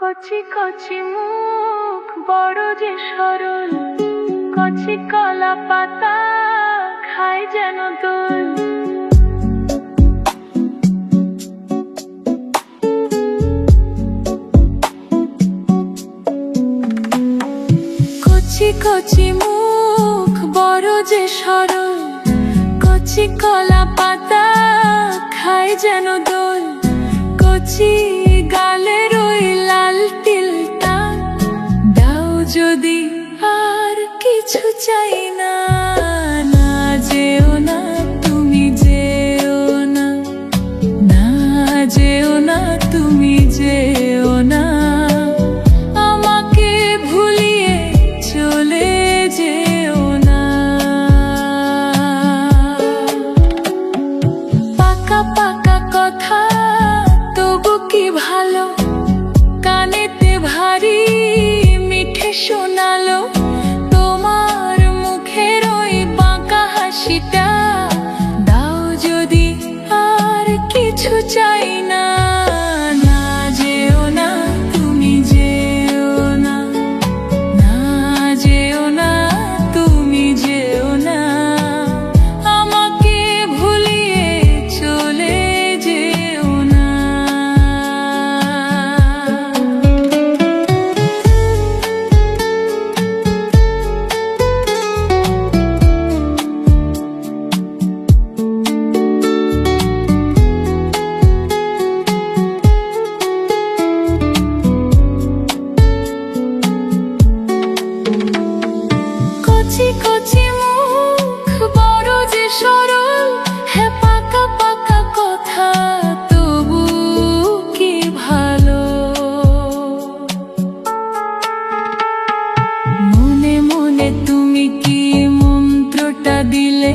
কচি কচি মুখ বড় যে সরল, কচি কলা পাতা খায় যেন দোল। কচি কচি মুখ বড় যে সরল, কচি কলা পাতা খায় যেন দোল। কচি গালের ওই লাল তিলটা দাও যদি, আর কিছু চাই না। না যেও না তুমি যেও না, না যেও না তুমি যেও না, আমাকে ভুলিয়ে চলে যেও না। পাকা পাকা কথা তবু কি ভালো, কানেতে ভারী মিঠে শোনালো। তোমার মুখের ওই বাঁকা হাসিটা দাও যদি, আর কিছু চাই না। না যেও না তুমি যেও না, না যেও না তুমি যেও না, আমাকে ভুলিয়ে চলে যেও না। কচি কচি মুখ বড় যে সরল, হ্যাঁ পাকা পাকা কথা তবু কি ভালো। মনে মনে তুমি কি মন্ত্রটা দিলে,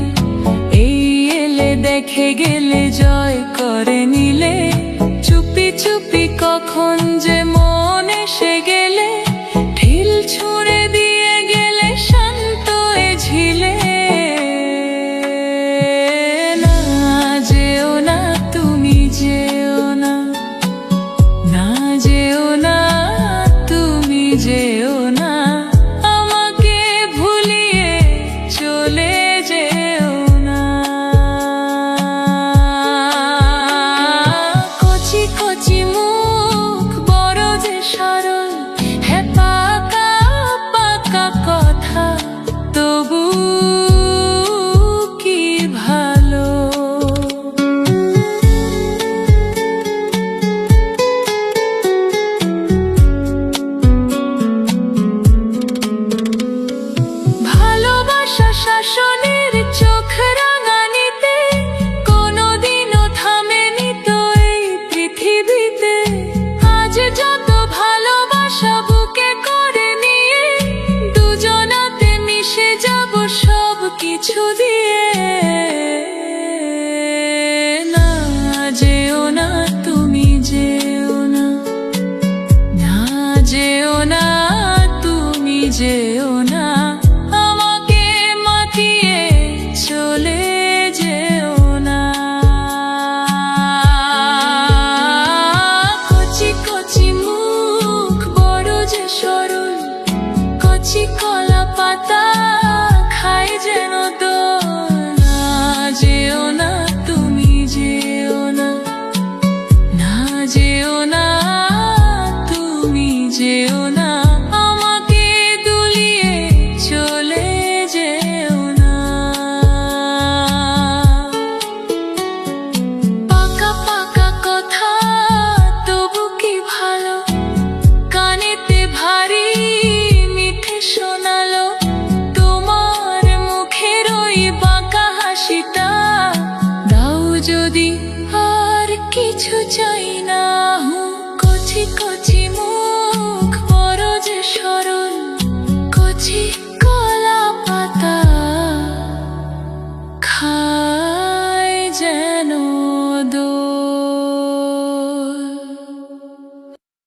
এই এলে দেখে গেলে জয় করে নিলে। চুপি চুপি কখন যে মন এসে গেলে, ঢিল ছুঁড়ে দিয়ে গেলে শান্ত এ ঝিলে। না যেও না তুমি যেও না, না যেও না তুমি যেও না, আমাকে ভুলিয়ে চলে যেও না। কচি কচি মুখ বড় যে সরল, হ্যাঁ পাকা পাকা কথা তবু কি ভালো। ভালোবাসা শাসনের চোখ রাঙানিতে কোনোদিনও থামেনি তো এই পৃথিবীতে। আজ যত ভালোবাসা বুকে করে নিয়ে, দুজনাতে মিশে যাব সব কিছু দিয়ে। না যেও না তুমি যেও না, না যেও না তুমি যেও না, আমাকে মাতিয়ে চলে যেও না। কচি কচি মুখ বড় যে সরল, কচি কলা পাতা খায় যেন দোল। না যেও না তুমি যেও না, না যেও না তুমি যেও না, আমাকে দুলিয়ে চলে যেও না। পাকা পাকা কথা তবু কি ভালো, কানেতে ভারী মিঠে শোনালো। তোমার মুখের ওই